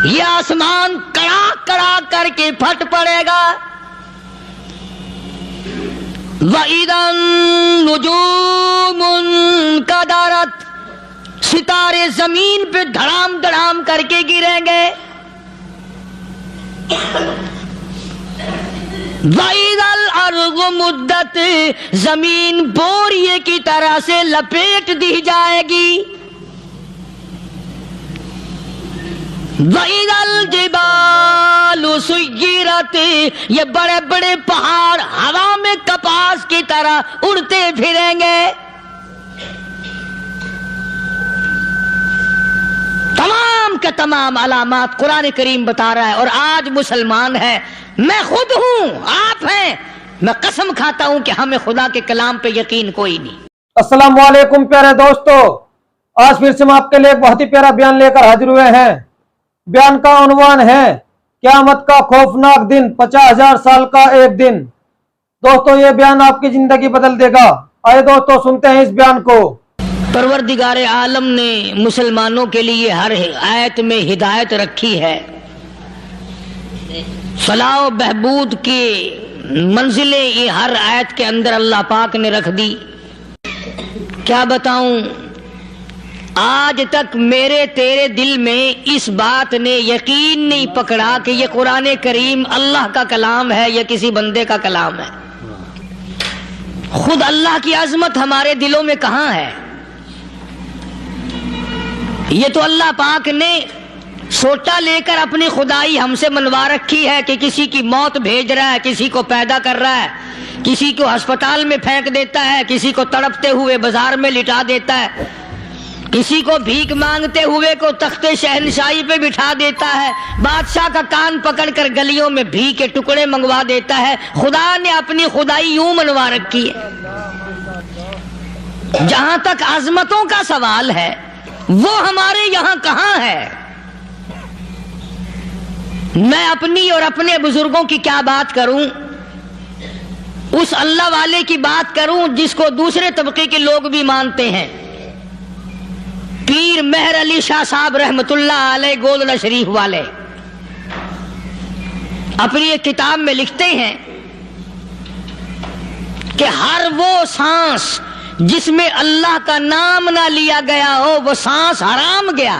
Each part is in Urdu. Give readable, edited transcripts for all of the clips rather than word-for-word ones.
یہ آسمان کڑا کڑا کر کے پھٹ پڑے گا. وَإِذَا النُّجُومُ انْكَدَرَتْ، ستارے زمین پہ دھڑام دھڑام کر کے گریں گے. وَإِذَا الْأَرْضُ مُدَّتْ، زمین بوریے کی طرح سے لپیٹ دی جائے گی. وَإِذَا الْجِبَالُ سُيِّرَتْ، یہ بڑے بڑے پہاڑ ہوا میں کپاس کی طرح اڑتے پھریں گے. تمام کے تمام علامات قرآن کریم بتا رہا ہے. اور آج مسلمان ہے، میں خود ہوں، آپ ہیں، میں قسم کھاتا ہوں کہ ہمیں خدا کے کلام پہ یقین کوئی نہیں. السلام علیکم پیارے دوستو، آج پھر سے ہم آپ کے لیے ایک بہت ہی پیارا بیان لے کر حاضر ہوئے ہیں. بیان کا عنوان ہے قیامت کا خوفناک دن، 50,000 سال کا ایک دن. دوستو یہ بیان آپ کی زندگی بدل دے گا. آئے دوستو سنتے ہیں اس بیان کو. پروردگار عالم نے مسلمانوں کے لیے ہر آیت میں ہدایت رکھی ہے. فلاح و بہبود کی منزلیں یہ ہر آیت کے اندر اللہ پاک نے رکھ دی. کیا بتاؤں، آج تک میرے تیرے دل میں اس بات نے یقین نہیں پکڑا کہ یہ قرآن کریم اللہ کا کلام ہے یا کسی بندے کا کلام ہے. خود اللہ کی عظمت ہمارے دلوں میں کہاں ہے؟ یہ تو اللہ پاک نے سوٹا لے کر اپنی خدائی ہم سے منوا رکھی ہے کہ کسی کی موت بھیج رہا ہے، کسی کو پیدا کر رہا ہے، کسی کو ہسپتال میں پھینک دیتا ہے، کسی کو تڑپتے ہوئے بازار میں لٹا دیتا ہے، کسی کو بھیک مانگتے ہوئے کو تخت شہنشاہی پہ بٹھا دیتا ہے، بادشاہ کا کان پکڑ کر گلیوں میں بھیک کے ٹکڑے منگوا دیتا ہے. خدا نے اپنی خدائی یوں منوا رکھی ہے. جہاں تک عظمتوں کا سوال ہے وہ ہمارے یہاں کہاں ہے؟ میں اپنی اور اپنے بزرگوں کی کیا بات کروں، اس اللہ والے کی بات کروں جس کو دوسرے طبقے کے لوگ بھی مانتے ہیں. پیر مہر علی شاہ صاحب رحمت اللہ علیہ گولڈا شریف والے اپنی ایک کتاب میں لکھتے ہیں کہ ہر وہ سانس جس میں اللہ کا نام نہ لیا گیا ہو وہ سانس حرام گیا.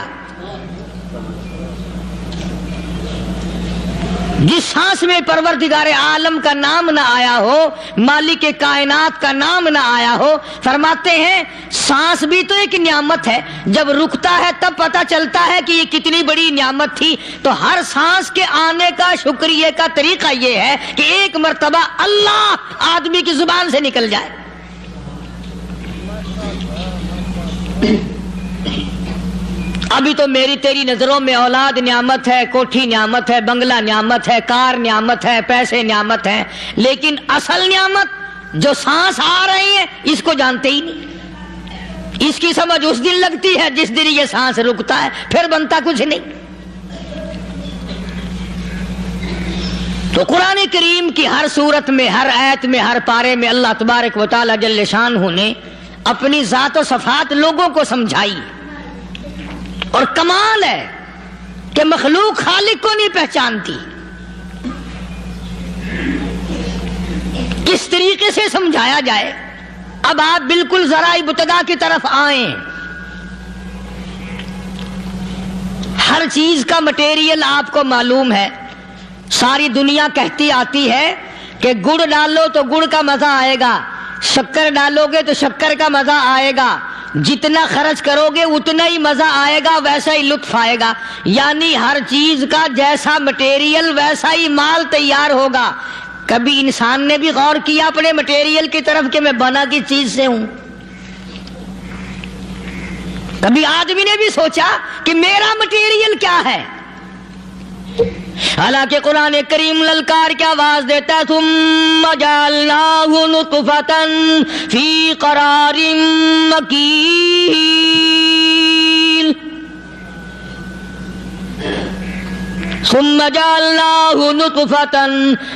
جس سانس میں پروردگار عالم کا نام نہ آیا ہو، مالک کائنات کا نام نہ آیا ہو، فرماتے ہیں سانس بھی تو ایک نعمت ہے، جب رکتا ہے تب پتہ چلتا ہے کہ یہ کتنی بڑی نعمت تھی. تو ہر سانس کے آنے کا شکریہ کا طریقہ یہ ہے کہ ایک مرتبہ اللہ آدمی کی زبان سے نکل جائے. ابھی تو میری تیری نظروں میں اولاد نعمت ہے، کوٹھی نعمت ہے، بنگلہ نعمت ہے، کار نعمت ہے، پیسے نعمت ہے، لیکن اصل نعمت جو سانس آ رہی ہے اس کو جانتے ہی نہیں. اس کی سمجھ اس دن لگتی ہے جس دن یہ سانس رکتا ہے، پھر بنتا کچھ نہیں. تو قرآن کریم کی ہر صورت میں، ہر آیت میں، ہر پارے میں اللہ تبارک و تعالی جل شانہ نے اپنی ذات و صفات لوگوں کو سمجھائی. اور کمال ہے کہ مخلوق خالق کو نہیں پہچانتی. کس طریقے سے سمجھایا جائے؟ اب آپ بالکل ذرائع ابتدا کی طرف آئیں. ہر چیز کا مٹیریل آپ کو معلوم ہے. ساری دنیا کہتی آتی ہے کہ گڑ ڈالو تو گڑ کا مزہ آئے گا، شکر ڈالو گے تو شکر کا مزہ آئے گا، جتنا خرچ کرو گے اتنا ہی مزہ آئے گا، ویسا ہی لطف آئے گا. یعنی ہر چیز کا جیسا مٹیریل ویسا ہی مال تیار ہوگا. کبھی انسان نے بھی غور کیا اپنے مٹیریل کی طرف کہ میں بنا کس چیز سے ہوں؟ کبھی آدمی نے بھی سوچا کہ میرا مٹیریل کیا ہے؟ حالانکہ قرآن کریم للکار کی آواز دیتا ہے ثم جعلناہ نطفۃ فی قرار مکین، ثم جعلناہ نطفۃ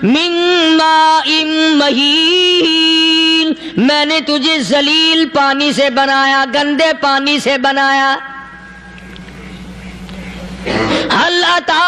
من ماء مہین، میں نے تجھے ذلیل پانی سے بنایا، گندے پانی سے بنایا. هل أتى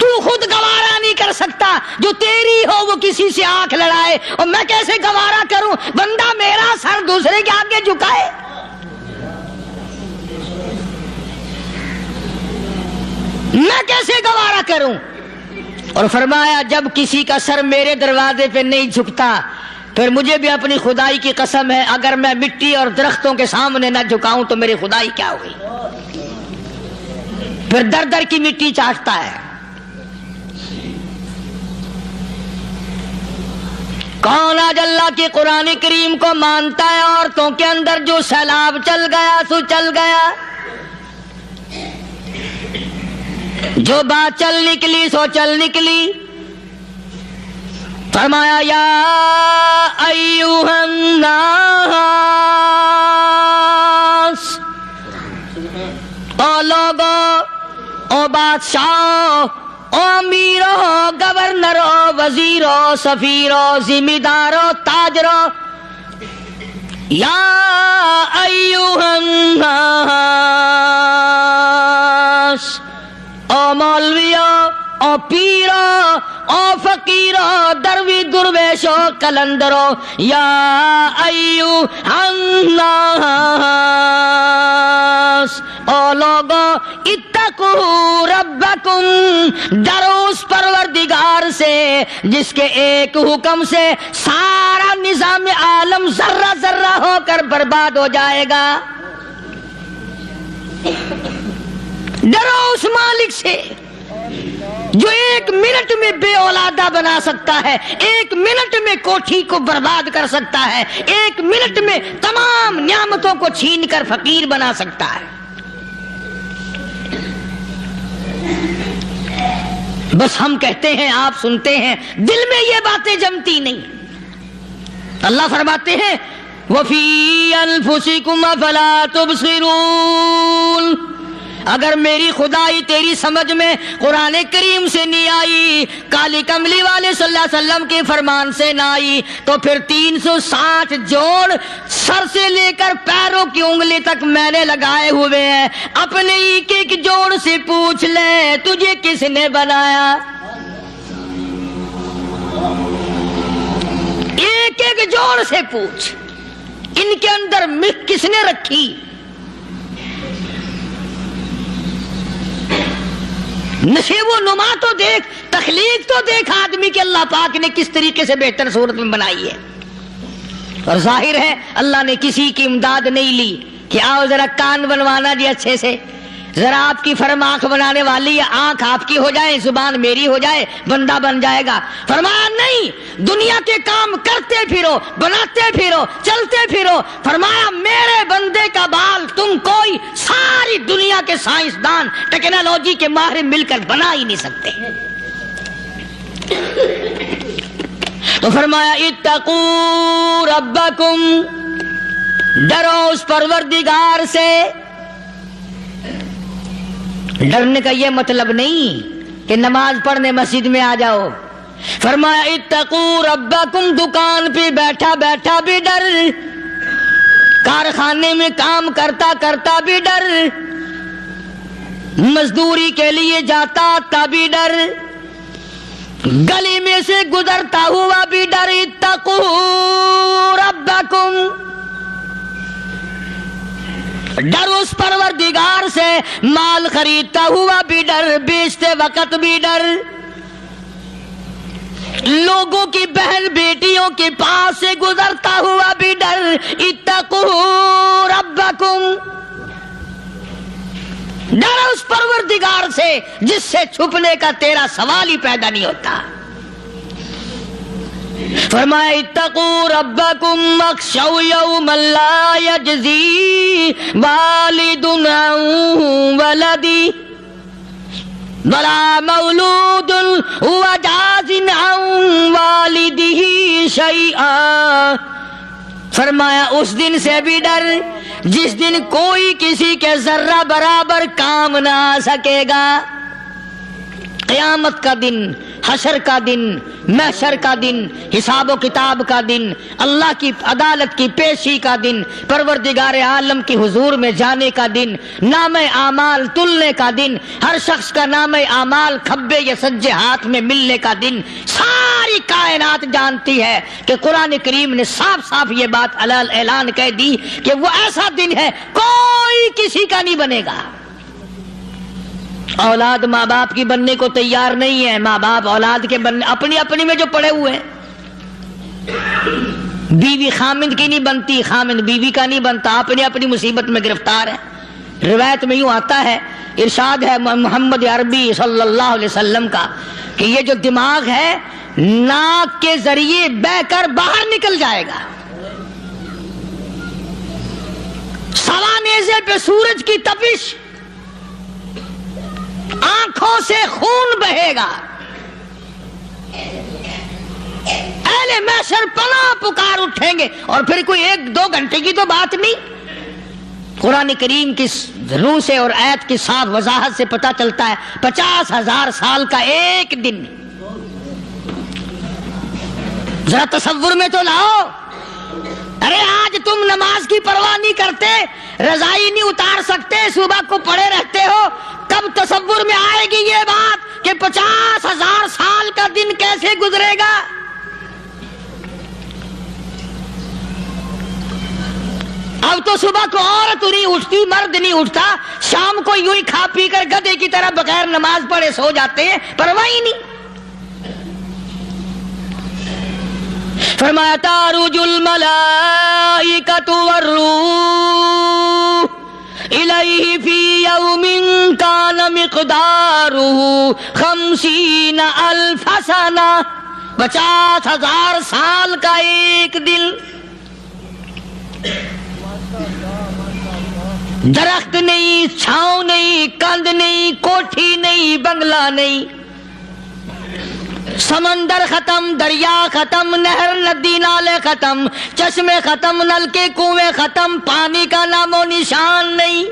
تو خود گوارا نہیں کر سکتا، جو تیری ہو وہ کسی سے آنکھ لڑائے، اور میں کیسے گوارا کروں بندہ میرا سر دوسرے کے آگے جھکائے؟ میں کیسے گوارا کروں؟ اور فرمایا جب کسی کا سر میرے دروازے پہ نہیں جھکتا، پھر مجھے بھی اپنی خدائی کی قسم ہے، اگر میں مٹی اور درختوں کے سامنے نہ جھکاؤں تو میری خدائی کیا ہوئی؟ پھر در در کی مٹی چاٹتا ہے۔ کون آج اللہ کی قرآن کریم کو مانتا ہے؟ عورتوں کے اندر جو سیلاب چل گیا سو چل گیا، جو بات چل نکلی سو چل نکلی۔ فرمایا یا ایھا الناس، او لوگو، او بادشاہ، او امیرو، گورنرو، وزیرو، سفیرو، ذمہ دارو، تاجرو، یا ایھا الناس، او مولویو، او پیرو، او فقیرو، دروی درویشو، کلندرو، یا ایھا الناس، او لوگو، اتقوا ربکم، ڈرو اس پروردگار سے جس کے ایک حکم سے سارا نظام عالم ذرہ ذرہ ہو کر برباد ہو جائے گا۔ ڈرو اس مالک سے جو ایک منٹ میں بے اولادہ بنا سکتا ہے، ایک منٹ میں کوٹھی کو برباد کر سکتا ہے، ایک منٹ میں تمام نعمتوں کو چھین کر فقیر بنا سکتا ہے۔ بس ہم کہتے ہیں، آپ سنتے ہیں، دل میں یہ باتیں جمتی نہیں۔ اللہ فرماتے ہیں وَفِي أَنفُسِكُمْ أَفَلَا تُبْصِرُونَ، اگر میری خدائی تیری سمجھ میں قرآن کریم سے نہیں آئی، کالی کملی والے صلی اللہ علیہ وسلم کے فرمان سے نہ آئی، تو پھر 360 جوڑ سر سے لے کر پیروں کی انگلی تک میں نے لگائے ہوئے ہیں، اپنے ایک ایک جوڑ سے پوچھ لے تجھے کس نے بنایا؟ ایک ایک جوڑ سے پوچھ، ان کے اندر ملک کس نے رکھی؟ نشیب و نما تو دیکھ، تخلیق تو دیکھ آدمی کے اللہ پاک نے کس طریقے سے بہتر صورت میں بنائی ہے۔ اور ظاہر ہے اللہ نے کسی کی امداد نہیں لی کہ آؤ ذرا کان بنوانا جی اچھے سے، ذرا آپ کی فرم آنکھ بنانے والی ہے، آنکھ آپ کی ہو جائے، زبان میری ہو جائے، بندہ بن جائے گا۔ فرمایا نہیں، دنیا کے کام کرتے پھرو، بناتے پھرو، چلتے پھرو۔ فرمایا میرے بندے کا بال تم کوئی ساری دنیا کے سائنسدان ٹیکنالوجی کے ماہر مل کر بنا ہی نہیں سکتے۔ تو فرمایا اتقوا ربکم، ڈرو اس پروردگار سے۔ ڈرنے کا یہ مطلب نہیں کہ نماز پڑھنے مسجد میں آ جاؤ۔ فرمایا اتقوا ربکم، دکان پہ بیٹھا بیٹھا بھی ڈر، کارخانے میں کام کرتا کرتا بھی ڈر، مزدوری کے لیے جاتا تبھی ڈر، گلی میں سے گزرتا ہوا بھی ڈر۔ اتقوا ربکم، ڈر اس پروردگار سے، مال خریدتا ہوا بھی ڈر، بیچتے وقت بھی ڈر، لوگوں کی بہن بیٹیوں کے پاس سے گزرتا ہوا بھی ڈر۔ اتقوا ربکم، ڈر اس پروردگار سے جس سے چھپنے کا تیرا سوال ہی پیدا نہیں ہوتا۔ فرمایا اتقوا ربکم واخشوا یوما لا یجزی والد عن ولدہ ولا مولود هو جاز عن والدہ شیئا۔ فرمایا اس دن سے بھی ڈر جس دن کوئی کسی کے ذرہ برابر کام نہ آ سکے گا۔ قیامت کا دن، حشر کا دن، محشر کا دن، حساب و کتاب کا دن، اللہ کی عدالت کی پیشی کا دن، پروردگار عالم کی حضور میں جانے کا دن، نام اعمال تلنے کا دن، ہر شخص کا نام اعمال کھبے یا سجے ہاتھ میں ملنے کا دن، ساری کائنات جانتی ہے کہ قرآن کریم نے صاف صاف یہ بات اعلان کہہ دی کہ وہ ایسا دن ہے کوئی کسی کا نہیں بنے گا۔ اولاد ماں باپ کی بننے کو تیار نہیں ہے، ماں باپ اولاد کے بننے اپنی اپنی میں جو پڑے ہوئے ہیں۔ بیوی خامند کی نہیں بنتی، خامند بیوی کا نہیں بنتا، اپنی اپنی مصیبت میں گرفتار ہے۔ روایت میں یوں آتا ہے، ارشاد ہے محمد عربی صلی اللہ علیہ وسلم کا کہ یہ جو دماغ ہے ناک کے ذریعے بہ کر باہر نکل جائے گا، سوا نیزے پہ سورج کی تپش، آنکھوں سے خون بہے گا، اہل محشر پناہ پکار اٹھیں گے، اور پھر کوئی 1-2 گھنٹے کی تو بات نہیں۔ قرآن کریم کی روح سے اور آیت کی صاف وضاحت سے پتہ چلتا ہے 50,000 سال کا ایک دن۔ ذرا تصور میں تو لاؤ، ارے آج تم نماز کی پرواہ نہیں کرتے، رضائی نہیں اتار سکتے، صبح کو پڑے رہتے ہو، کب تصور میں آئے گی یہ بات کہ 50,000 سال کا دن کیسے گزرے گا؟ اب تو صبح کو عورت نہیں اٹھتی، مرد نہیں اٹھتا، شام کو یوں ہی کھا پی کر گدھے کی طرح بغیر نماز پڑھے سو جاتے ہیں، پرواہ ہی نہیں۔ فرمایا تعرج الملائکۃ والروح الیہ فی یوم کان مقدارہ 50,000 سنہ، 50,000 سال کا ایک دن۔ درخت نہیں، چھاؤں نہیں، کند نہیں، کوٹھی نہیں، بنگلہ نہیں، سمندر ختم، دریا ختم، نہر ندی نالے ختم، چشمے ختم، نل کے کنویں ختم، پانی کا نام و نشان نہیں۔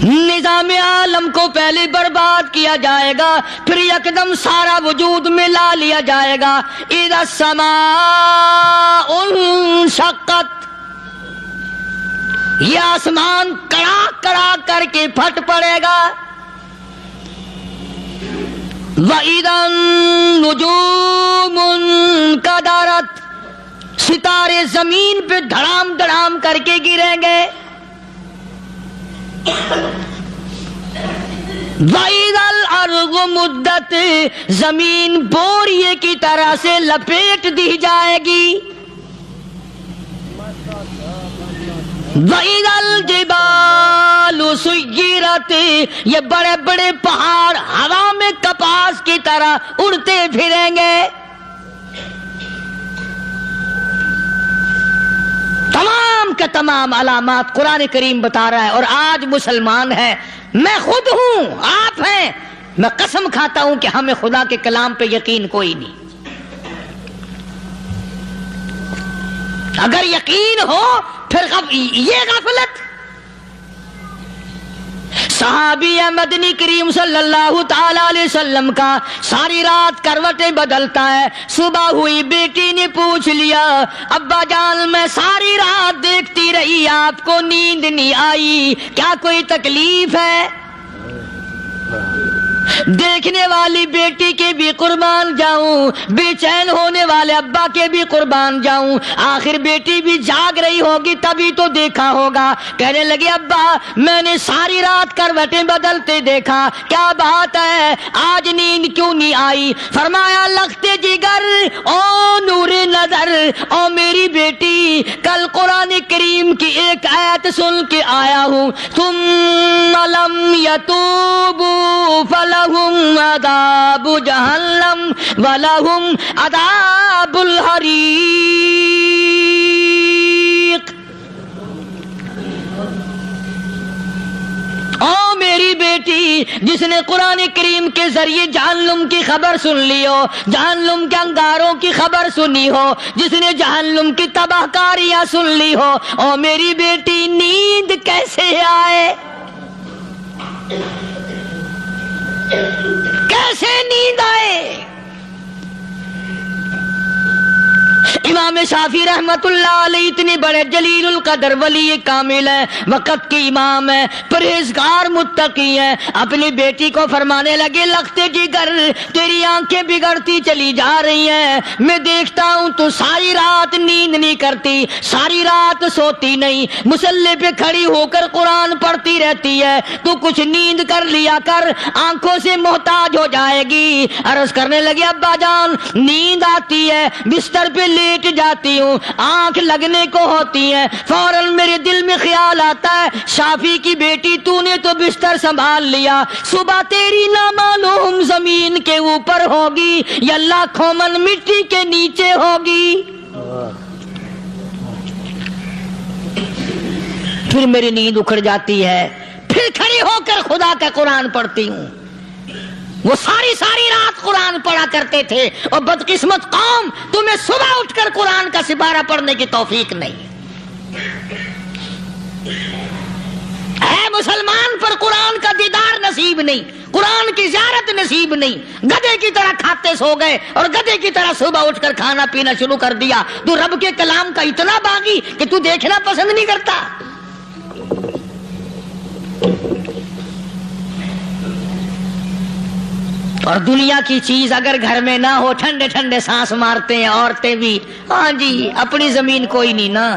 نظام عالم کو پہلے برباد کیا جائے گا، پھر یکدم سارا وجود ملا لیا جائے گا۔ اذا السماء انشقت، یہ آسمان کڑاک کڑاک کر کے پھٹ پڑے گا۔ وَإِذَا النُّجُومُ انْكَدَرَتْ، ستارے زمین پہ دھڑام دھڑام کر کے گریں گے۔ وَإِذَا الْأَرْضُ مُدَّتْ، زمین بوریے کی طرح سے لپیٹ دی جائے گی۔ وَإِذَا الْجِبَالُ سُيِّرَتْ، یہ بڑے بڑے پہاڑ ہوا میں کپاس کی طرح اڑتے پھریں گے۔ تمام کے تمام علامات قرآن کریم بتا رہا ہے، اور آج مسلمان ہے، میں خود ہوں، آپ ہیں، میں قسم کھاتا ہوں کہ ہمیں خدا کے کلام پہ یقین کوئی نہیں۔ اگر یقین ہو پھر یہ غفلت۔ صحابی مدنی کریم صلی اللہ تعالی علیہ وسلم کا ساری رات کروٹیں بدلتا ہے، صبح ہوئی بیٹی نے پوچھ لیا، ابا جان میں ساری رات دیکھتی رہی، آپ کو نیند نہیں آئی، کیا کوئی تکلیف ہے؟ دیکھنے والی بیٹی کے بھی قربان جاؤں، بے چین ہونے والے ابا کے بھی قربان جاؤں، آخر بیٹی بھی جاگ رہی ہوگی تبھی تو دیکھا ہوگا۔ کہنے لگے ابا میں نے ساری رات کروٹیں بدلتے دیکھا، کیا بات ہے، آج نیند کیوں نہیں آئی؟ فرمایا لختے جگر او نور نظر، او میری بیٹی کل قرآن کریم کی ایک آیت سن کے آیا ہوں، ثم لم یتوبوا فلہم عذاب جہنم ولہم عذاب الحریق۔ او میری بیٹی جس نے قرآن کریم کے ذریعے جہنم کی خبر سن لی ہو، جہنم کے انگاروں کی خبر سنی ہو، جس نے جہنم کی تباہ کاریاں سن لی ہو، او میری بیٹی نیند کیسے آئے؟ کیسے نیند آئے؟ امام شافعی رحمت اللہ علیہ اتنے بڑے جلیل القدر ولی کامل ہے، وقت کے امام ہے، پرہیزگار متقی ہے، اپنی بیٹی کو فرمانے لگے لختے جگر تیری آنکھیں بگڑتی چلی جا رہی ہیں، میں دیکھتا ہوں تو ساری رات نیند نہیں کرتی، ساری رات سوتی نہیں، مصلی پہ کھڑی ہو کر قرآن پڑھتی رہتی ہے، تو کچھ نیند کر لیا کر، آنکھوں سے محتاج ہو جائے گی۔ عرض کرنے لگے ابا جان نیند آتی ہے، بستر پہ لیٹ جاتی ہوں، آنکھ لگنے کو ہوتی ہے، فوراً میرے دل میں خیال آتا ہے شافی کی بیٹی تو نے تو بستر سنبھال لیا، صبح تیری نامعلوم زمین کے اوپر ہوگی یا لاکھوں من مٹی کے نیچے ہوگی۔ پھر میری نیند اکھڑ جاتی ہے، پھر کھڑی ہو کر خدا کا قرآن پڑھتی ہوں۔ وہ ساری رات قرآن پڑھا کرتے تھے، اور بدقسمت قوم تمہیں صبح اٹھ کر قرآن کا سپارہ پڑھنے کی توفیق نہیں ہے۔ مسلمان پر قرآن کا دیدار نصیب نہیں، قرآن کی زیارت نصیب نہیں، گدھے کی طرح کھاتے سو گئے اور گدھے کی طرح صبح اٹھ کر کھانا پینا شروع کر دیا۔ تو رب کے کلام کا اتنا باغی کہ تو دیکھنا پسند نہیں کرتا۔ اور دنیا کی چیز اگر گھر میں نہ ہو، ٹھنڈے ٹھنڈے سانس مارتے ہیں عورتیں بھی، ہاں جی اپنی زمین کوئی نہیں نا،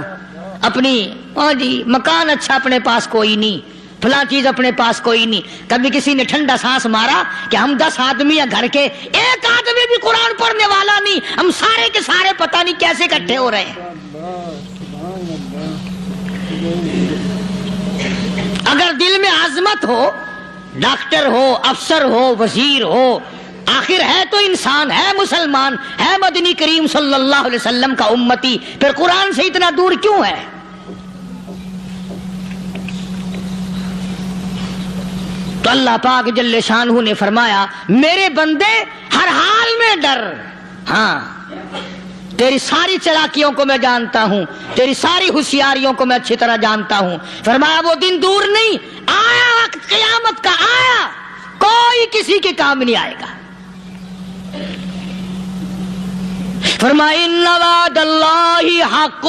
اپنی ہاں جی مکان اچھا اپنے پاس کوئی نہیں، فلاں چیز اپنے پاس کوئی نہیں۔ کبھی کسی نے ٹھنڈا سانس مارا کہ ہم 10 آدمی ہیں گھر کے، ایک آدمی بھی قرآن پڑھنے والا نہیں، ہم سارے کے سارے پتہ نہیں کیسے اکٹھے ہو رہے ہیں۔ اگر دل میں عظمت ہو، ڈاکٹر ہو، افسر ہو، وزیر ہو، آخر ہے تو انسان، ہے مسلمان، ہے مدنی کریم صلی اللہ علیہ وسلم کا امتی، پھر قرآن سے اتنا دور کیوں ہے؟ تو اللہ پاک جل شانہ نے فرمایا میرے بندے ہر حال میں ڈر، ہاں تیری ساری چلاکیوں کو میں جانتا ہوں، تیری ساری ہوشیاریوں کو میں اچھی طرح جانتا ہوں۔ فرمایا وہ دن دور نہیں، آیا وقت قیامت کا، آیا، کوئی کسی کے کام نہیں آئے گا۔ فرمایا ان وعد اللہ حق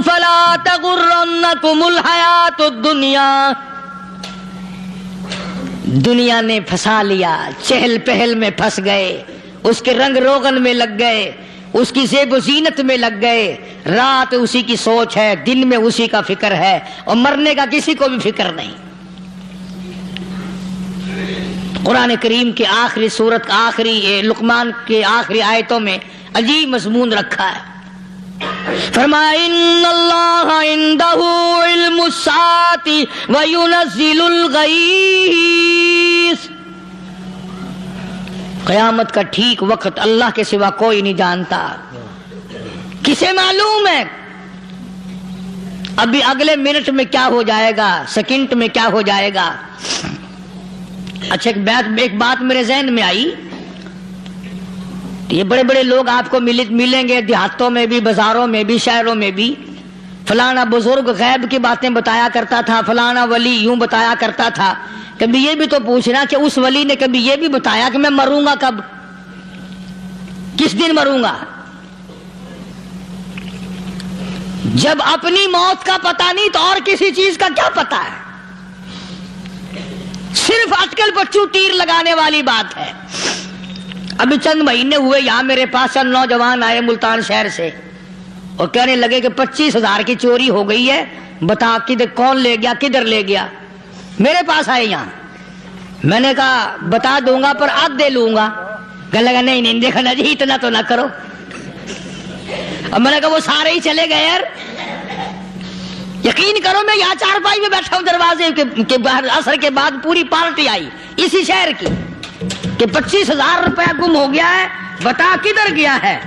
فلا تغرنکم الحیات الدنیا۔ دنیا نے پھنسا لیا، چہل پہل میں پھنس گئے، اس کے رنگ روغن میں لگ گئے، اس کی زیب و زینت میں لگ گئے، رات اسی کی سوچ ہے، دن میں اسی کا فکر ہے، اور مرنے کا کسی کو بھی فکر نہیں۔ قرآن کریم کے آخری سورت آخری لقمان کے آخری آیتوں میں عجیب مضمون رکھا ہے۔ فرمایا ان اللہ عندہ علم الساعۃ وینزل الغیث۔ قیامت کا ٹھیک وقت اللہ کے سوا کوئی نہیں جانتا، کسے معلوم ہے ابھی اگلے منٹ میں کیا ہو جائے گا، سیکنڈ میں کیا ہو جائے گا۔ اچھا ایک بات میرے ذہن میں آئی، یہ بڑے بڑے لوگ آپ کو ملیں گے دیہاتوں میں بھی، بازاروں میں بھی، شہروں میں بھی، فلانا بزرگ غیب کی باتیں بتایا کرتا تھا، فلانا ولی یوں بتایا کرتا تھا۔ کبھی یہ بھی تو پوچھنا کہ اس ولی نے کبھی یہ بھی بتایا کہ میں مروں گا کب، کس دن مروں گا؟ جب اپنی موت کا پتہ نہیں تو اور کسی چیز کا کیا پتہ ہے؟ صرف اٹکل پچو تیر لگانے والی بات ہے۔ ابھی چند مہینے ہوئے یہاں میرے پاس چند نوجوان آئے ملتان شہر سے اور کہنے لگے کہ 25,000 کی چوری ہو گئی ہے، بتا کدھر کون لے گیا، کدھر لے گیا۔ میرے پاس آئے یہاں، میں نے کہا بتا دوں گا پر آدھ دے لوں گا۔ کہنے لگا نہیں نہیں دیکھنا جی اتنا تو نہ کرو۔ اور میں نے کہا وہ سارے ہی چلے گئے یار، یقین کرو میں یہاں چارپائی میں بیٹھا ہوں دروازے کے باہر، عصر کے بعد پوری پارٹی آئی اسی شہر کی کہ 25,000 روپیہ گم ہو گیا ہے، بتا کدھر گیا ہے۔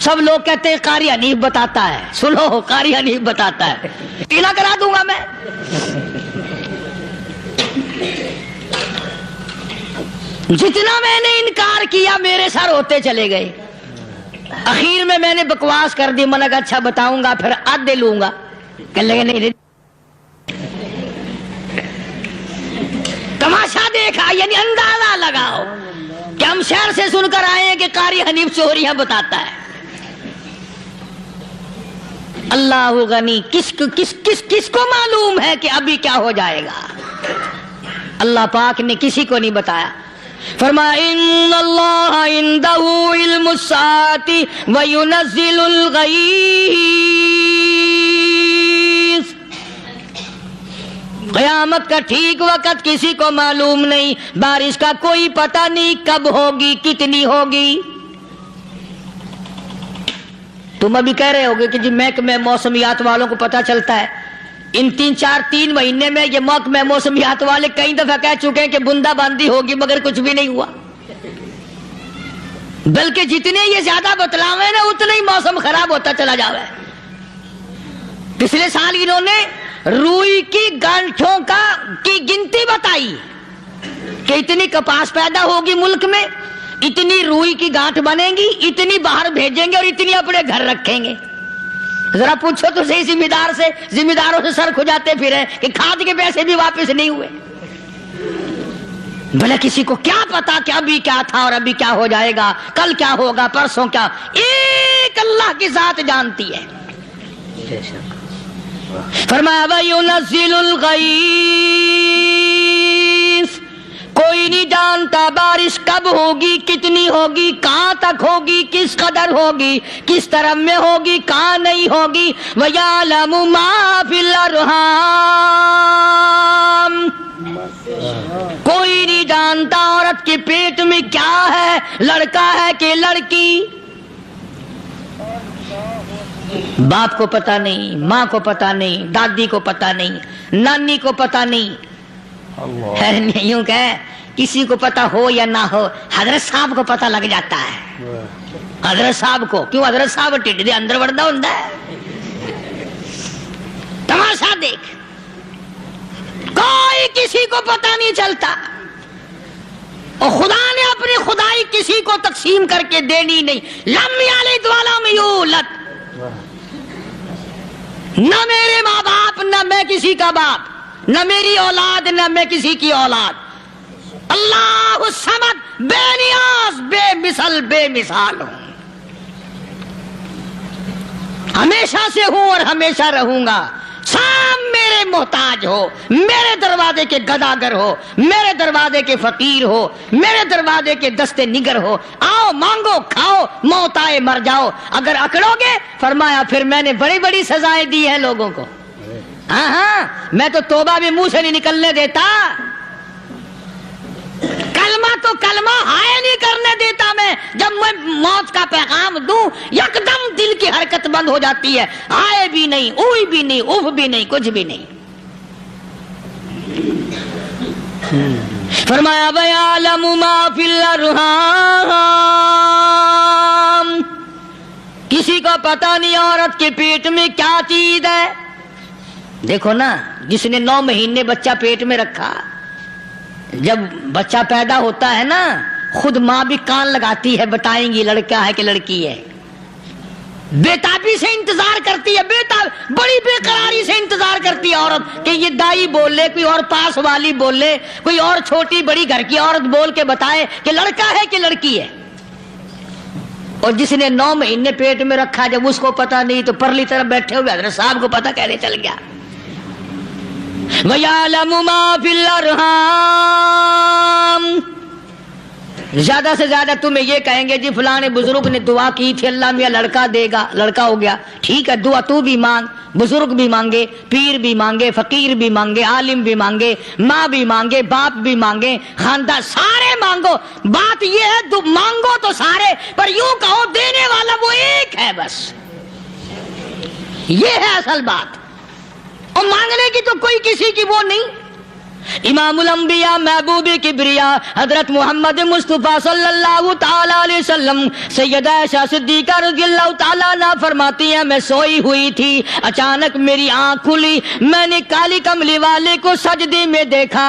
سب لوگ کہتے ہیں قاری حنیف بتاتا ہے، سنو قاری حنیف بتاتا ہے، ٹیلا کرا دوں گا میں۔ جتنا میں نے انکار کیا میرے سر ہوتے چلے گئے، اخیر میں نے بکواس کر دی، میں نے کہا اچھا بتاؤں گا پھر آدھے لوں گا۔ کہنے لگے نہیں تماشا دیکھا, یعنی اندازہ لگاؤ کہ ہم شہر سے سن کر آئے ہیں کہ قاری حنیف چوریاں بتاتا ہے. اللہ غنی, کس کو معلوم ہے کہ ابھی کیا ہو جائے گا؟ اللہ پاک نے کسی کو نہیں بتایا. فرمایا ان اللہ عندہ علم الساعۃ وینزل الغیث. قیامت کا ٹھیک وقت کسی کو معلوم نہیں, بارش کا کوئی پتہ نہیں کب ہوگی, کتنی ہوگی. تم ابھی کہہ رہے ہوگے کہ جی محکمہ موسمیات والوں کو پتہ چلتا ہے. ان 3 مہینے میں یہ محکمہ موسمیات والے کئی دفعہ کہہ چکے ہیں کہ بندہ باندی ہوگی, مگر کچھ بھی نہیں ہوا. بلکہ جتنے یہ زیادہ بتلاوے نا اتنا ہی موسم خراب ہوتا چلا جاوے. پچھلے سال انہوں نے روئی کی گانٹھوں کی گنتی بتائی کہ اتنی کپاس پیدا ہوگی ملک میں, اتنی روئی کی گانٹھ بنے گی, اتنی باہر بھیجیں گے اور اتنی اپنے گھر رکھیں گے. ذرا پوچھو تو صحیح ذمہ داروں سے سر کھجاتے پھرے کہ کھاد کے پیسے بھی واپس نہیں ہوئے. بھلے کسی کو کیا پتا کہ ابھی کیا تھا اور ابھی کیا ہو جائے گا, کل کیا ہوگا, پرسوں کیا. ایک اللہ کی ذات جانتی ہے. فرمایا وَيُنَزِّلُ الْغَيْثَ, کوئی نہیں جانتا بارش کب ہوگی, کتنی ہوگی, کہاں تک ہوگی, کس قدر ہوگی, کس طرف میں ہوگی, کہاں نہیں ہوگی. وَيَعْلَمُ مَا فِي الْأَرْحَامِ, کوئی نہیں جانتا عورت کے پیٹ میں کیا ہے, لڑکا ہے کہ لڑکی. باپ کو پتا نہیں, ماں کو پتا نہیں, دادی کو پتا نہیں, نانی کو پتا نہیں. یوں کہ کسی کو پتا ہو یا نہ ہو, حضرت صاحب کو پتا لگ جاتا ہے. حضرت صاحب کو کیوں, حضرت صاحب ٹھڈ دے اندر وڑدا ہوندا ہے. تماشا دیکھ, کوئی کسی کو پتا نہیں چلتا. اور خدا نے اپنی خدائی کسی کو تقسیم کر کے دینی نہیں. لم یلد ولم یولد, نہ میرے ماں باپ, نہ میں کسی کا باپ, نہ میری اولاد, نہ میں کسی کی اولاد. اللہ الصمد, بے نیاز, بے مثل, بے مثال ہوں. ہمیشہ سے ہوں اور ہمیشہ رہوں گا. سام میرے محتاج ہو, میرے دروازے کے گداگر ہو, میرے دروازے کے فقیر ہو, میرے دروازے کے دستے نگر ہو. آؤ مانگو کھاؤ, موت آئے مر جاؤ. اگر اکڑو گے, فرمایا پھر میں نے بڑی بڑی سزائیں دی ہیں لوگوں کو. ہاں, میں تو توبہ بھی منہ سے نہیں نکلنے دیتا. کلمہ ہائے نہیں کرنے دیتا میں. جب میں موت کا پیغام دوں یکدم دل کی حرکت بند ہو جاتی ہے. آئے بھی نہیں, اوئی بھی نہیں, اف بھی نہیں, کچھ بھی نہیں. فرمایا وَيَعْلَمُ مَا فِي الْأَرْحَامِ, کسی کو پتا نہیں عورت کے پیٹ میں کیا چیز ہے. دیکھو نا, جس نے 9 مہینے بچہ پیٹ میں رکھا, جب بچہ پیدا ہوتا ہے نا, خود ماں بھی کان لگاتی ہے, بتائیں گی لڑکا ہے کہ لڑکی ہے. بےتابی سے انتظار کرتی ہے, بڑی بے قراری سے انتظار کرتی ہے عورت کہ یہ دائی بول لے, کوئی اور پاس والی بول لے, کوئی اور چھوٹی بڑی گھر کی عورت بول کے بتائے کہ لڑکا ہے کہ لڑکی ہے. اور جس نے 9 مہینے پیٹ میں رکھا, جب اس کو پتا نہیں تو پرلی طرف بیٹھے ہوئے حضرت صاحب کو پتا کہنے چل گیا. وَيَعْلَمُ مَا فِي الْأَرْحَامِ, زیادہ سے زیادہ تمہیں یہ کہیں گے جی فلاں بزرگ نے دعا کی تھی, اللہ میاں لڑکا دے گا, لڑکا ہو گیا. ٹھیک ہے, دعا تو بھی مانگ, بزرگ بھی مانگے, پیر بھی مانگے, فقیر بھی مانگے, عالم بھی مانگے, ماں بھی مانگے, باپ بھی مانگے, خاندان سارے مانگو. بات یہ ہے مانگو تو سارے, پر یوں کہو دینے والا وہ ایک ہے بس. یہ ہے اصل بات. اور مانگنے کی تو کوئی کسی کی وہ نہیں. امام الانبیاء محبوب کبریا حضرت محمد مصطفیٰ صلی اللہ تعالی علیہ وسلم سیدہ عائشہ صدیقہ رضی اللہ تعالیٰ عنہ فرماتی ہیں میں سوئی ہوئی تھی, اچانک میری آنکھ کھلی, میں نے کالی کملی والے کو سجدے میں دیکھا.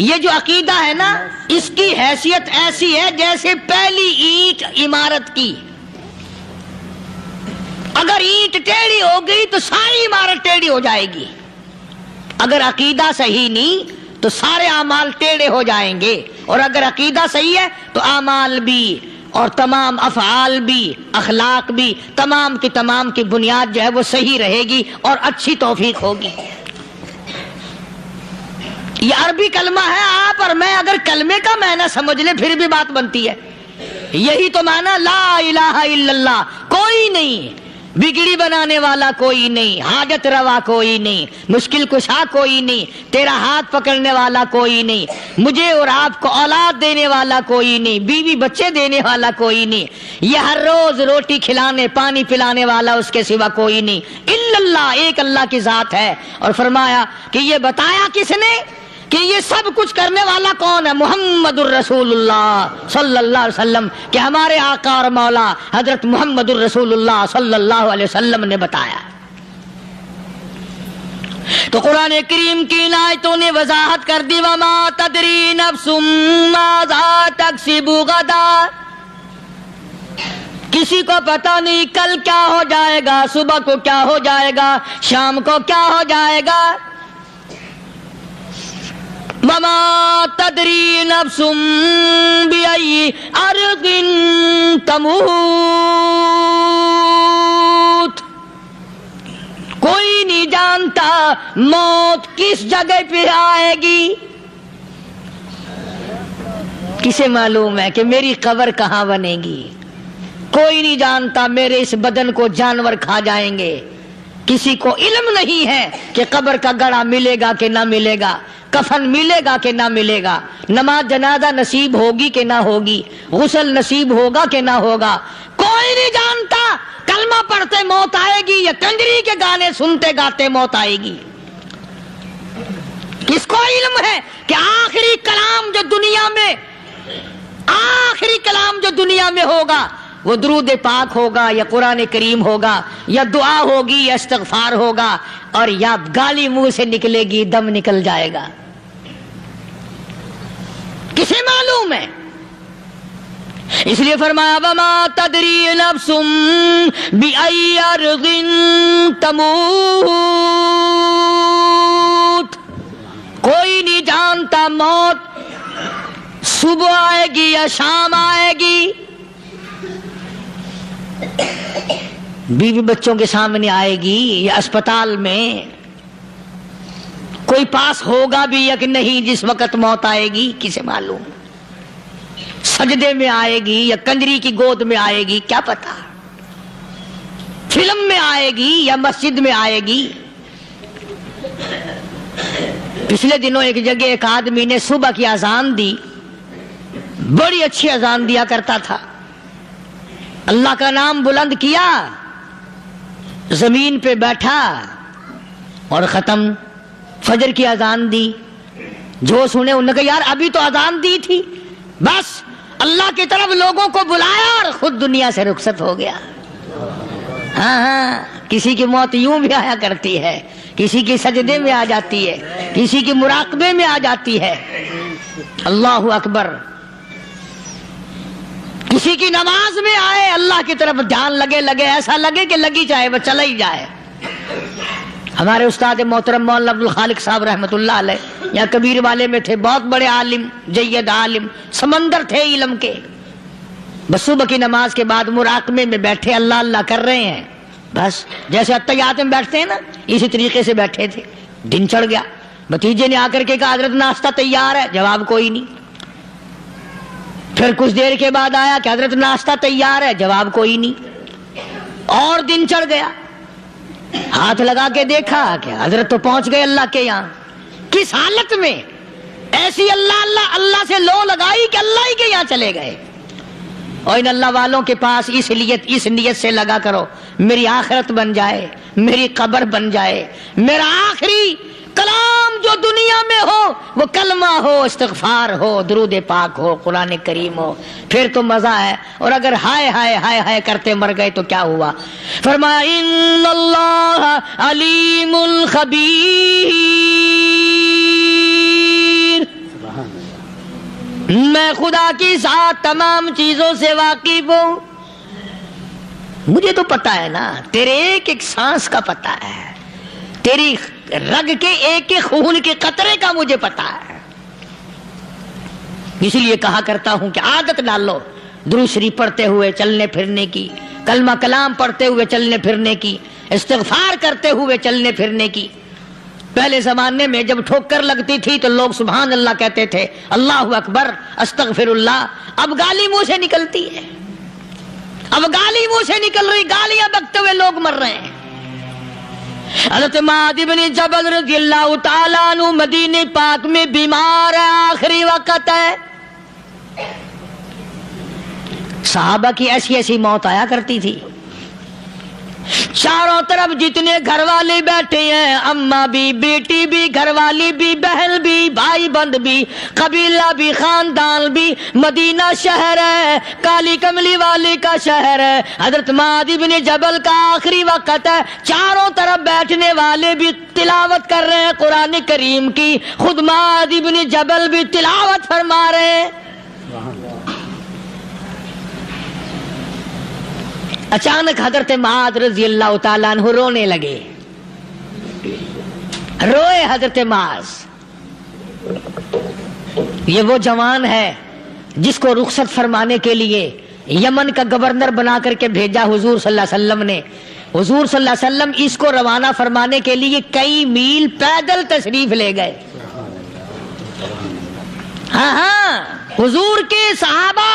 یہ جو عقیدہ ہے نا، اس کی حیثیت ایسی ہے جیسے پہلی اینٹ عمارت کی، اگر اینٹ ٹیڑھی ہو گئی تو ساری عمارت ٹیڑھی ہو جائے گی، اگر عقیدہ صحیح نہیں تو سارے اعمال ٹیڑھے ہو جائیں گے، اور اگر عقیدہ صحیح ہے تو اعمال بھی اور تمام افعال بھی اخلاق بھی تمام کی بنیاد جو ہے وہ صحیح رہے گی اور اچھی توفیق ہوگی۔ یہ عربی کلمہ ہے، آپ اور میں اگر کلمے کا معنی سمجھ لیں پھر بھی بات بنتی ہے۔ یہی تو معنی لا الہ الا اللہ، کوئی نہیں، بگڑی بنانے والا کوئی نہیں، حاجت روا کوئی نہیں، مشکل کشا کوئی نہیں، تیرا ہاتھ پکڑنے والا کوئی نہیں، مجھے اور آپ کو اولاد دینے والا کوئی نہیں، بیوی بچے دینے والا کوئی نہیں، یہ ہر روز روٹی کھلانے پانی پلانے والا اس کے سوا کوئی نہیں، الا اللہ، ایک اللہ کی ذات ہے۔ اور فرمایا کہ یہ بتایا کس نے کہ یہ سب کچھ کرنے والا کون ہے؟ محمد الرسول اللہ صلی اللہ علیہ وسلم، کہ ہمارے آقا اور مولا حضرت محمد الرسول اللہ صلی اللہ علیہ وسلم نے بتایا۔ تو قرآن کریم کی ان آیتوں نے وضاحت کر دی، وما تدری نفس ماذا تکسب غدا، کسی کو پتہ نہیں کل کیا ہو جائے گا، صبح کو کیا ہو جائے گا، شام کو کیا ہو جائے گا۔ وما تدری نفس بأي أرض تموت، کوئی نہیں جانتا موت کس جگہ پہ آئے گی۔ کسے معلوم ہے کہ میری قبر کہاں بنے گی؟ کوئی نہیں جانتا میرے اس بدن کو جانور کھا جائیں گے۔ کسی کو علم نہیں ہے کہ قبر کا گڑھا ملے گا کہ نہ ملے گا، کفن ملے گا کہ نہ ملے گا، نماز جنازہ نصیب ہوگی کہ نہ ہوگی، غسل نصیب ہوگا کہ نہ ہوگا، کوئی نہیں جانتا۔ کلمہ پڑھتے موت آئے گی یا کنجری کے گانے سنتے گاتے موت آئے گی؟ کس کو علم ہے کہ آخری کلام جو دنیا میں ہوگا وہ درود پاک ہوگا یا قرآن کریم ہوگا یا دعا ہوگی یا استغفار ہوگا، اور یا گالی منہ سے نکلے گی، دم نکل جائے گا؟ کسے معلوم ہے؟ اس لیے فرمایا وما تدری نفس بأي أرض تموت، کوئی نہیں جانتا موت صبح آئے گی یا شام آئے گی، بیوی بچوں کے سامنے آئے گی یا اسپتال میں، کوئی پاس ہوگا بھی یا کہ نہیں جس وقت موت آئے گی؟ کسے معلوم؟ سجدے میں آئے گی یا کنجری کی گود میں آئے گی؟ کیا پتا، فلم میں آئے گی یا مسجد میں آئے گی؟ پچھلے دنوں ایک جگہ ایک آدمی نے صبح کی اذان دی، بڑی اچھی اذان دیا کرتا تھا، اللہ کا نام بلند کیا، زمین پہ بیٹھا اور ختم، فجر کی اذان دی، جو سنے انہوں نے کہا یار ابھی تو اذان دی تھی، بس اللہ کی طرف لوگوں کو بلایا اور خود دنیا سے رخصت ہو گیا۔ ہاں، کسی کی موت یوں بھی آیا کرتی ہے، کسی کی سجدے میں آ جاتی ہے، کسی کی مراقبے میں آ جاتی ہے، اللہ اکبر، کسی کی نماز میں آئے، اللہ کی طرف دھیان لگے ایسا لگے کہ لگی جائے وہ چلا ہی جائے۔ ہمارے استاد محترم مولانا عبد الخالق صاحب رحمۃ اللہ علیہ یا کبیر والے میں تھے، بہت بڑے عالم، جید عالم، سمندر تھے علم کے، بس صبح کی نماز کے بعد مراقبے میں بیٹھے اللہ اللہ کر رہے ہیں، بس جیسے اتحیات میں بیٹھتے ہیں نا اسی طریقے سے بیٹھے تھے۔ دن چڑھ گیا، بھتیجے نے آ کر کے کہا حضرت ناشتہ تیار ہے، جواب کوئی نہیں۔ پھر کچھ دیر کے بعد آیا کہ حضرت ناشتہ تیار ہے، جواب کوئی نہیں۔ اور دن چڑھ گیا، ہاتھ لگا کے دیکھا کہ حضرت تو پہنچ گئے اللہ کے یہاں، کس حالت میں؟ ایسی اللہ اللہ اللہ سے لو لگائی کہ اللہ ہی کے یہاں چلے گئے۔ اور ان اللہ والوں کے پاس اس نیت سے لگا کرو میری آخرت بن جائے، میری قبر بن جائے، میرا آخری کلام جو دنیا میں ہو وہ کلمہ ہو، استغفار ہو، درود پاک ہو، قرآن کریم ہو، پھر تو مزہ ہے۔ اور اگر ہائے ہائے ہائے ہائے کرتے مر گئے تو کیا ہوا؟ فرمایا ان اللہ علیم خبیر، میں خدا کی ذات تمام چیزوں سے واقف ہوں. مجھے تو پتا ہے نا، تیرے ایک ایک سانس کا پتا ہے، تیری رگ کے ایک ایک خون کے قطرے کا مجھے پتا ہے. اس لیے کہا کرتا ہوں کہ عادت ڈال لو درود شریف پڑھتے ہوئے چلنے پھرنے کی، کلمہ کلام پڑھتے ہوئے چلنے پھرنے کی، استغفار کرتے ہوئے چلنے پھرنے کی. پہلے زمانے میں جب ٹھوکر لگتی تھی تو لوگ سبحان اللہ کہتے تھے، اللہ اکبر، استغفر اللہ. اب گالی منہ سے نکلتی ہے، اب گالی منہ سے نکل رہی، گالیاں بکتے ہوئے لوگ مر رہے ہیں. حضرت معاذ بن جبل رضی اللہ تعالیٰ عنہ مدینے پاک میں بیمار ہے، آخری وقت ہے. صحابہ کی ایسی ایسی موت آیا کرتی تھی. چاروں طرف جتنے گھر والے بیٹھے ہیں، اماں بھی، بیٹی بھی، گھر والی بھی، بہن بھی، بھائی بند بھی، قبیلہ بھی، خاندان بھی. مدینہ شہر ہے، کالی کملی والے کا شہر ہے. حضرت معاذ بن جبل کا آخری وقت ہے. چاروں طرف بیٹھنے والے بھی تلاوت کر رہے ہیں قرآن کریم کی، خود معاذ بن جبل بھی تلاوت فرما رہے ہیں. اچانک حضرت معاذ رضی اللہ تعالیٰ عنہ رونے لگے. روئے حضرت معاذ. یہ وہ جوان ہے جس کو رخصت فرمانے کے لیے یمن کا گورنر بنا کر کے بھیجا حضور صلی اللہ علیہ وسلم نے. حضور صلی اللہ علیہ وسلم اس کو روانہ فرمانے کے لیے کئی میل پیدل تشریف لے گئے. ہاں حضور کے صحابہ.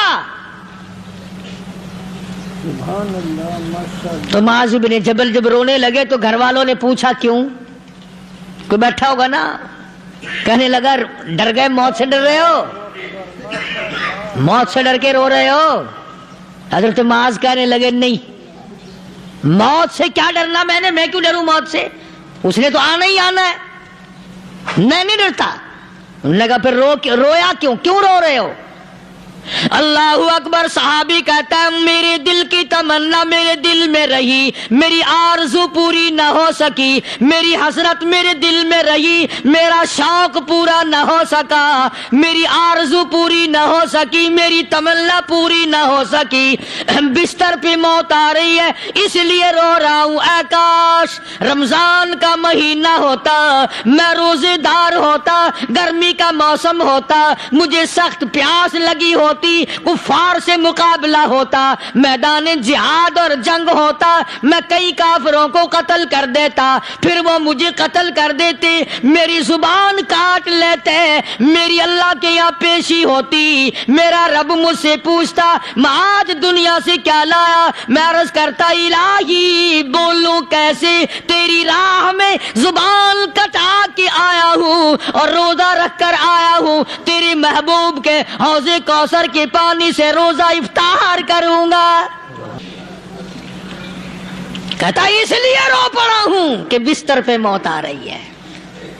تو معاذ بن جبل جب رونے لگے تو گھر والوں نے پوچھا کیوں؟ کوئی بیٹھا ہوگا نا. کہنے لگا ڈر گئے، موت سے ڈر رہے ہو، موت سے ڈر کے رو رہے ہو. حضرت معاذ کہنے لگے نہیں، موت سے کیا ڈرنا، میں کیوں ڈروں موت سے، اس نے تو آنا ہی آنا ہے، میں نہیں ڈرتا. انہوں نے کہا پھر رویا کیوں رو رہے ہو؟ اللہ اکبر. صحابی کہتا ہے میرے دل کی تمنا میرے دل میں رہی، میری آرزو پوری نہ ہو سکی، میری حسرت میرے دل میں رہی، میرا شوق پورا نہ ہو سکا، میری آرزو پوری نہ ہو سکی، میری تمنا پوری نہ ہو سکی. بستر پہ موت آ رہی ہے اس لیے رو رہا ہوں. اے کاش رمضان کا مہینہ ہوتا، میں روزے دار ہوتا، گرمی کا موسم ہوتا، مجھے سخت پیاس لگی ہوتی، کفار سے مقابلہ ہوتا، میدان جہاد اور جنگ ہوتا، میں کئی کافروں کو قتل کر دیتا، پھر وہ مجھے قتل کر دیتے، میری زبان کاٹ لیتے، میری اللہ کے یہاں پیشی ہوتی، میرا رب مجھ سے پوچھتا معاذ دنیا سے کیا لایا. میں عرض کرتا الہی بولوں کیسے، تیری راہ میں زبان کٹا کے آیا ہوں اور روزہ رکھ کر آیا ہوں، تیرے محبوب کے حوض کوثر کے پانی سے روزہ افطار کروں گا. کہتا اس لیے رو پڑا ہوں کہ بستر پہ موت آ رہی ہے.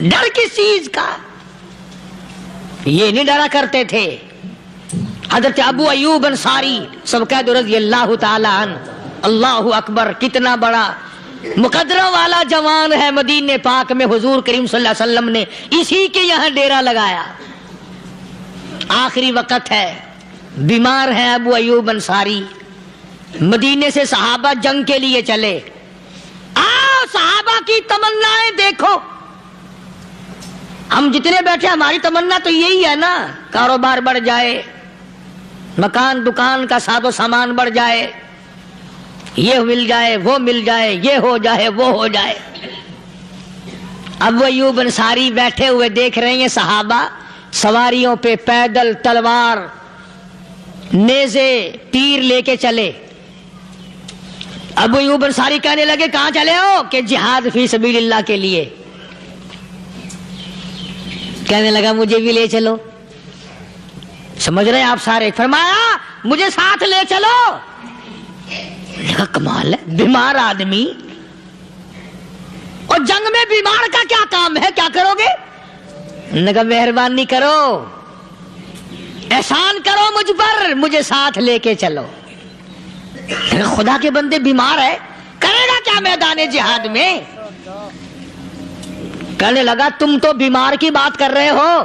ڈر کس چیز کا؟ یہ نہیں ڈرا کرتے تھے. حضرت ابو ایوب انصاری سب کہہ دو رضی اللہ تعالی عنہ. اللہ اکبر. کتنا بڑا مقدرہ والا جوان ہے. مدینے پاک میں حضور کریم صلی اللہ علیہ وسلم نے اسی کے یہاں ڈیرا لگایا. آخری وقت ہے، بیمار ہیں ابو ایوب انصاری. مدینے سے صحابہ جنگ کے لیے چلے. آؤ صحابہ کی تمنائیں دیکھو. ہم جتنے بیٹھے ہماری تمنا تو یہی ہے نا، کاروبار بڑھ جائے، مکان دکان کا ساز و سامان بڑھ جائے، یہ مل جائے وہ مل جائے، یہ ہو جائے وہ ہو جائے. ابو ایوب انصاری بیٹھے ہوئے دیکھ رہے ہیں صحابہ سواریوں پہ پیدل تلوار نیزے تیر لے کے چلے. ابو ایوب انصاری کہنے لگے کہاں چلے ہو؟ کہ جہاد فی سبیل اللہ کے لیے. کہنے لگا مجھے بھی لے چلو. سمجھ رہے ہیں آپ سارے؟ فرمایا مجھے ساتھ لے چلو. کمال ہے، بیمار آدمی اور جنگ میں بیمار کا کیا کام ہے، کیا کرو گے؟ نے کہا مہربانی کرو، احسان کرو مجھ پر، مجھے ساتھ لے کے چلو. خدا کے بندے بیمار ہے، کرے گا کیا میدان جہاد میں؟ کہنے لگا تم تو بیمار کی بات کر رہے ہو،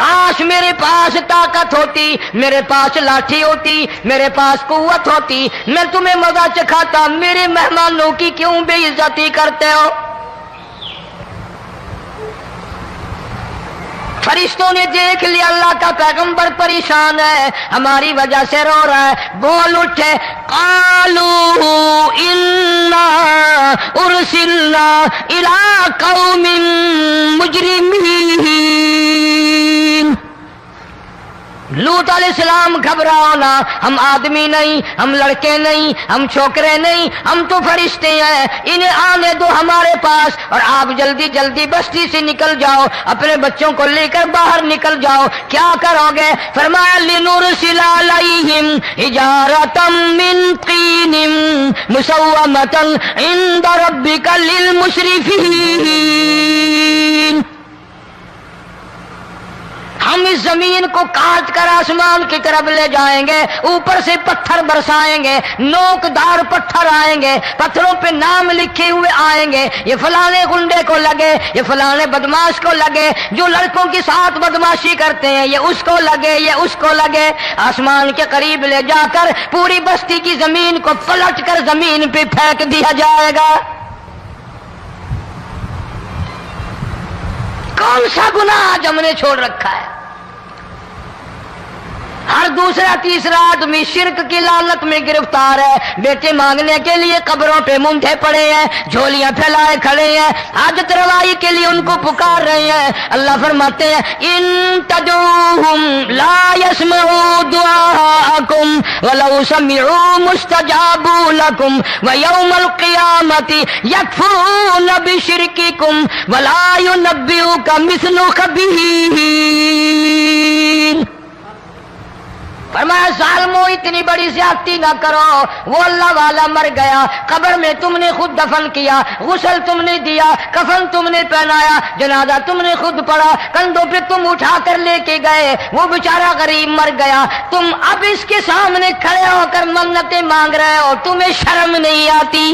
کاش میرے پاس طاقت ہوتی، میرے پاس لاٹھی ہوتی، میرے پاس قوت ہوتی، میں تمہیں مزہ چکھاتا، میرے مہمانوں کی کیوں بے عزتی کرتے ہو؟ فرشتوں نے دیکھ لیا اللہ کا پیغمبر پریشان ہے، ہماری وجہ سے رو رہا ہے، بول اٹھے، قالوا انا ارسلنا الى قوم مجرمین۔ لوط علیہ السلام گھبراؤ نہ، ہم آدمی نہیں، ہم لڑکے نہیں، ہم چھوکرے نہیں، ہم تو فرشتے ہیں، انہیں آنے دو ہمارے پاس، اور آپ جلدی جلدی بستی سے نکل جاؤ، اپنے بچوں کو لے کر باہر نکل جاؤ۔ کیا کرو گے؟ فرمایا لنرسل علیہم حجارۃ من طین مسومۃ عند ربک للمسرفین۔ ہم اس زمین کو کاٹ کر آسمان کی طرف لے جائیں گے، اوپر سے پتھر برسائیں گے، نوکدار پتھر آئیں گے، پتھروں پہ نام لکھے ہوئے آئیں گے، یہ فلانے گنڈے کو لگے، یہ فلانے بدماش کو لگے، جو لڑکوں کے ساتھ بدماشی کرتے ہیں یہ اس کو لگے، یہ اس کو لگے۔ آسمان کے قریب لے جا کر پوری بستی کی زمین کو پلٹ کر زمین پہ پھینک دیا جائے گا۔ کون سا گناہ آج ہم نے چھوڑ رکھا ہے؟ ہر دوسرا تیسرا آدمی شرک کی لعنت میں گرفتار ہے، بیٹے مانگنے کے لیے قبروں پہ منڈے پڑے ہیں، جھولیاں پھیلائے کھڑے ہیں، حاجت روائی کے لیے ان کو پکار رہے ہیں۔ اللہ فرماتے ہیں ان تدعوہم لا يسمعوا دعاءکم ولو سمعوا مستجابوا لکم ویوم القیامت یکفرون بشرککم ولا ینبئک مثل خبیر۔ فرمایا ظالمو اتنی بڑی زیادتی نہ کرو، وہ اللہ والا مر گیا، قبر میں تم نے خود دفن کیا، غسل تم نے دیا، کفن تم نے پہنایا، جنازہ تم نے خود پڑھا، کندھوں پہ تم اٹھا کر لے کے گئے، وہ بیچارہ غریب مر گیا، تم اب اس کے سامنے کھڑے ہو کر منتیں مانگ رہے ہو، تمہیں شرم نہیں آتی؟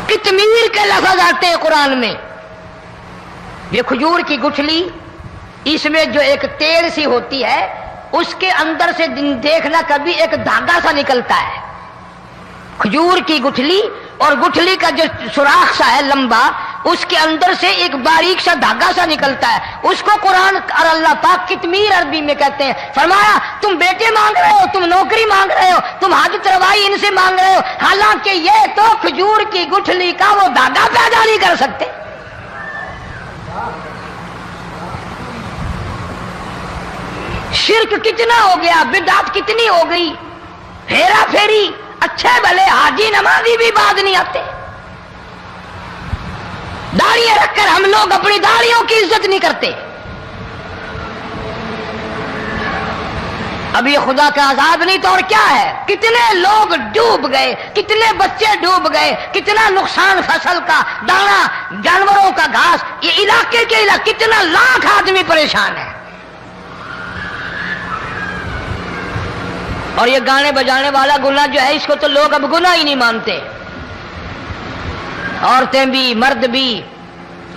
قطمیر کے لفظ آتے ہیں قرآن میں۔ یہ کھجور کی گٹھلی، اس میں جو ایک تیل سی ہوتی ہے، اس کے اندر سے دیکھنا کبھی ایک دھاگا سا نکلتا ہے۔ کھجور کی گٹھلی، اور گٹھلی کا جو سوراخ سا ہے لمبا، اس کے اندر سے ایک باریک سا دھاگا سا نکلتا ہے، اس کو قرآن اور اللہ پاک قطمیر عربی میں کہتے ہیں۔ فرمایا تم بیٹے مانگ رہے ہو، تم نوکری مانگ رہے ہو، تم حاجت روائی ان سے مانگ رہے ہو، حالانکہ یہ تو کھجور کی گٹھلی کا وہ دھاگا پیدا نہیں کر سکتے۔ شرک کتنا ہو گیا، بدعت کتنی ہو گئی، ہیرا پھیری، اچھے بھلے حاجی نمازی بھی بعد نہیں آتے، داڑھیاں رکھ کر ہم لوگ اپنی داڑھیوں کی عزت نہیں کرتے۔ اب یہ خدا کا عذاب نہیں تو اور کیا ہے؟ کتنے لوگ ڈوب گئے، کتنے بچے ڈوب گئے، کتنا نقصان فصل کا، دانا، جانوروں کا گھاس، یہ علاقے کے علاقے کتنا لاکھ آدمی پریشان ہے۔ اور یہ گانے بجانے والا گناہ جو ہے، اس کو تو لوگ اب گناہ ہی نہیں مانتے، عورتیں بھی مرد بھی،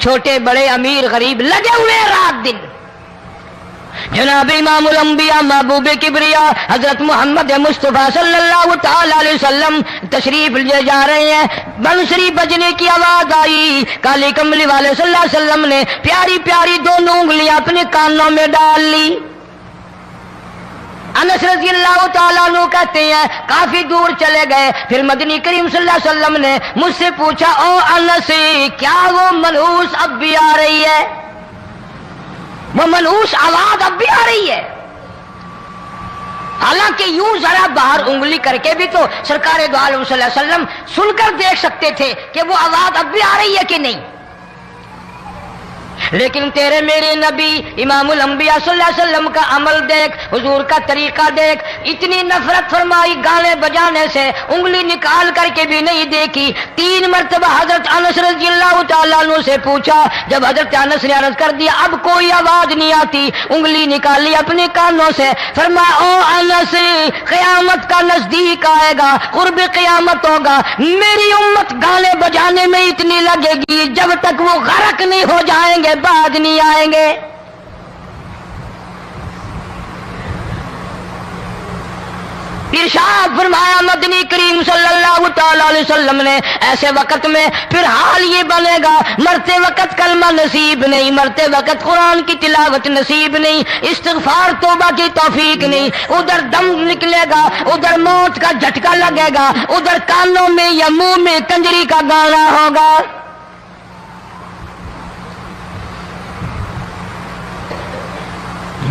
چھوٹے بڑے امیر غریب لگے ہوئے ہیں رات دن۔ جناب امام الانبیاء محبوب کبریا حضرت محمد مصطفیٰ صلی اللہ تعالی علیہ وسلم تشریف لے جا رہے ہیں، بنسری بجنے کی آواز آئی، کالی کملی والے صلی اللہ علیہ وسلم نے پیاری پیاری دونوں انگلیاں اپنے کانوں میں ڈال لی۔ انس رضی اللہ تعالیٰ عنہ کہتے ہیں کافی دور چلے گئے، پھر مدنی کریم صلی اللہ علیہ وسلم نے مجھ سے پوچھا، او انس کیا وہ منحوس اب بھی آ رہی ہے؟ وہ منحوس آواز اب بھی آ رہی ہے؟ حالانکہ یوں ذرا باہر انگلی کر کے بھی تو سرکار دو عالم صلی اللہ علیہ وسلم سن کر دیکھ سکتے تھے کہ وہ آواز اب بھی آ رہی ہے کہ نہیں۔ لیکن تیرے میرے نبی امام الانبیاء صلی اللہ علیہ وسلم کا عمل دیکھ، حضور کا طریقہ دیکھ، اتنی نفرت فرمائی گانے بجانے سے، انگلی نکال کر کے بھی نہیں دیکھی۔ 3 مرتبہ حضرت انس رضی اللہ تعالیٰ عنہ سے پوچھا، جب حضرت انس نے عرض کر دیا اب کوئی آواز نہیں آتی، انگلی نکالی اپنے کانوں سے، فرمایا او انس، قیامت کا نزدیک آئے گا، قرب قیامت ہوگا، میری امت گانے بجانے میں اتنی لگے گی جب تک وہ غرق نہیں ہو جائیں گے بعد نہیں آئیں گے۔ ارشاد فرمایا مدنی کریم صلی اللہ تعالی علیہ وسلم نے ایسے وقت میں پھر حال یہ بنے گا، مرتے وقت کلمہ نصیب نہیں، مرتے وقت قرآن کی تلاوت نصیب نہیں، استغفار توبہ کی توفیق نہیں، ادھر دم نکلے گا، ادھر موت کا جھٹکا لگے گا، ادھر کانوں میں یا منہ میں کنجری کا گانا ہوگا۔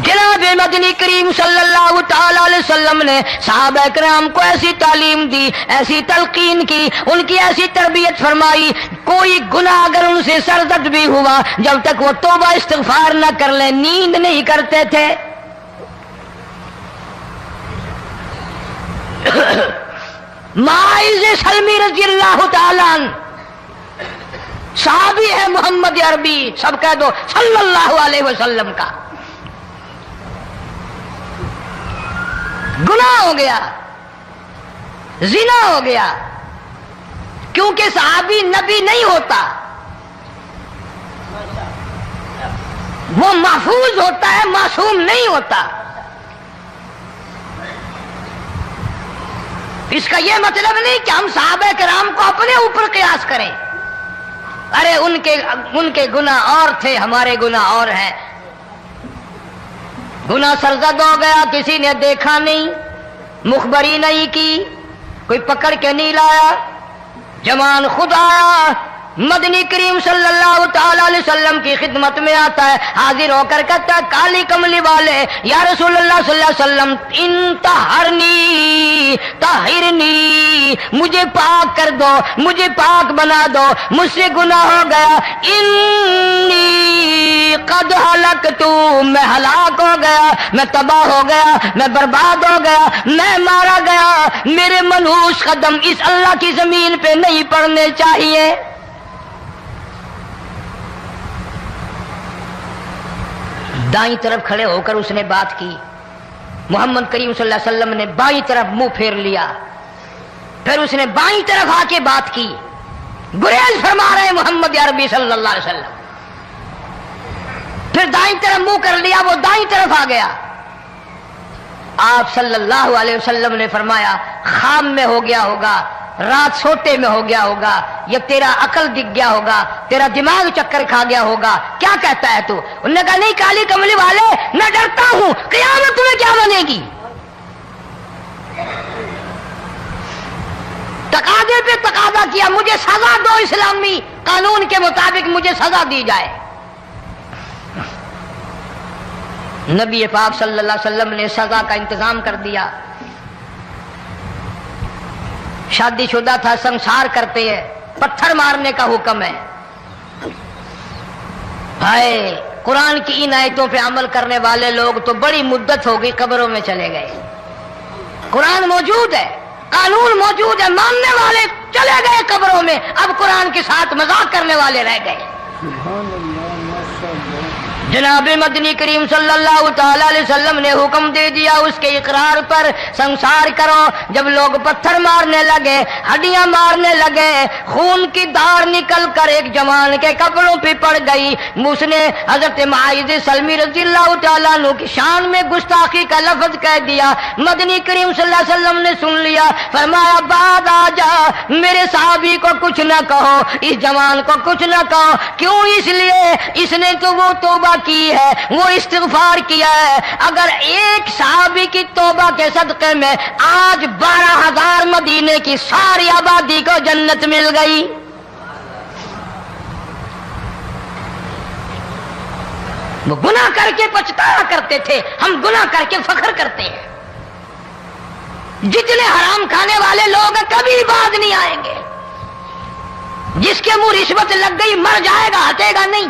جناب مدنی کریم صلی اللہ تعالی علیہ وسلم نے صحابہ کرام کو ایسی تعلیم دی، ایسی تلقین کی، ان کی ایسی تربیت فرمائی، کوئی گناہ اگر ان سے سرزد بھی ہوا جب تک وہ توبہ استغفار نہ کر لیں نیند نہیں کرتے تھے۔ معاذ سلمی رضی اللہ تعالیٰ عنہ صحابی ہے محمد عربی، سب کہہ دو صلی اللہ علیہ وسلم کا، گناہ ہو گیا، زنا ہو گیا، کیونکہ صحابی نبی نہیں ہوتا، وہ محفوظ ہوتا ہے، معصوم نہیں ہوتا۔ اس کا یہ مطلب نہیں کہ ہم صحابہ کرام کو اپنے اوپر قیاس کریں، ارے ان کے گناہ اور تھے، ہمارے گناہ اور ہیں۔ گناہ سرزد ہو گیا، کسی نے دیکھا نہیں، مخبری نہیں کی، کوئی پکڑ کے نہیں لایا، جوان خود آیا، مدنی کریم صلی اللہ تعالی علیہ وسلم کی خدمت میں آتا ہے، حاضر ہو کر کہتا ہے کالی کملی والے یا رسول اللہ صلی اللہ علیہ وسلم انطہرنی طہرنی، مجھے پاک کر دو، مجھے پاک بنا دو، مجھ سے گناہ ہو گیا، انی قد ہلکتو، میں ہلاک ہو گیا، میں تباہ ہو گیا، میں برباد ہو گیا، میں مارا گیا، میرے منحوس قدم اس اللہ کی زمین پہ نہیں پڑنے چاہیے۔ دائیں طرف کھڑے ہو کر اس نے بات کی، محمد کریم صلی اللہ علیہ وسلم نے بائیں طرف منہ پھیر لیا، پھر اس نے بائیں طرف آ کے بات کی، گریز فرما رہے محمد عربی صلی اللہ علیہ وسلم، پھر دائیں طرف منہ کر لیا، وہ دائیں طرف آ گیا۔ آپ صلی اللہ علیہ وسلم نے فرمایا خواب میں ہو گیا ہوگا، رات سوتے میں ہو گیا ہوگا، یا تیرا عقل دکھ گیا ہوگا، تیرا دماغ چکر کھا گیا ہوگا، کیا کہتا ہے تو؟ انہوں نے کہا نہیں کالی کملی والے میں ڈرتا ہوں، قیامت تمہیں کیا بنے گی؟ تقاضے پہ تقاضا کیا، مجھے سزا دو، اسلامی قانون کے مطابق مجھے سزا دی جائے۔ نبی پاک صلی اللہ علیہ وسلم نے سزا کا انتظام کر دیا۔ شادی شدہ تھا، سنسار کرتے ہیں، پتھر مارنے کا حکم ہے۔ ہائے قرآن کی ان آیتوں پہ عمل کرنے والے لوگ تو بڑی مدت ہو گئی قبروں میں چلے گئے۔ قرآن موجود ہے، قانون موجود ہے، ماننے والے چلے گئے قبروں میں، اب قرآن کے ساتھ مذاق کرنے والے رہ گئے۔ جناب مدنی کریم صلی اللہ تعالی علیہ وسلم نے حکم دے دیا اس کے اقرار پر سنسار کرو۔ جب لوگ پتھر مارنے لگے، ہڈیاں مارنے لگے، خون کی دھار نکل کر ایک جوان کے کپڑوں پہ پڑ گئی، اس نے حضرت معاذ سلمی رضی اللہ تعالیٰ عنہ کی شان میں گستاخی کا لفظ کہہ دیا۔ مدنی کریم صلی اللہ علیہ وسلم نے سن لیا، فرمایا بعد آ جا، میرے صحابی کو کچھ نہ کہو، اس جوان کو کچھ نہ کہو۔ کیوں؟ اس لیے اس نے تو وہ توبہ کی ہے، وہ استغفار کیا ہے۔ اگر ایک صحابی کی توبہ کے صدقے میں آج 12,000 مدینے کی ساری آبادی کو جنت مل گئی۔ وہ گناہ کر کے پچھتایا کرتے تھے، ہم گناہ کر کے فخر کرتے ہیں۔ جتنے حرام کھانے والے لوگ ہیں کبھی بعد نہیں آئیں گے۔ جس کے منہ رشوت لگ گئی مر جائے گا، ہٹے گا نہیں۔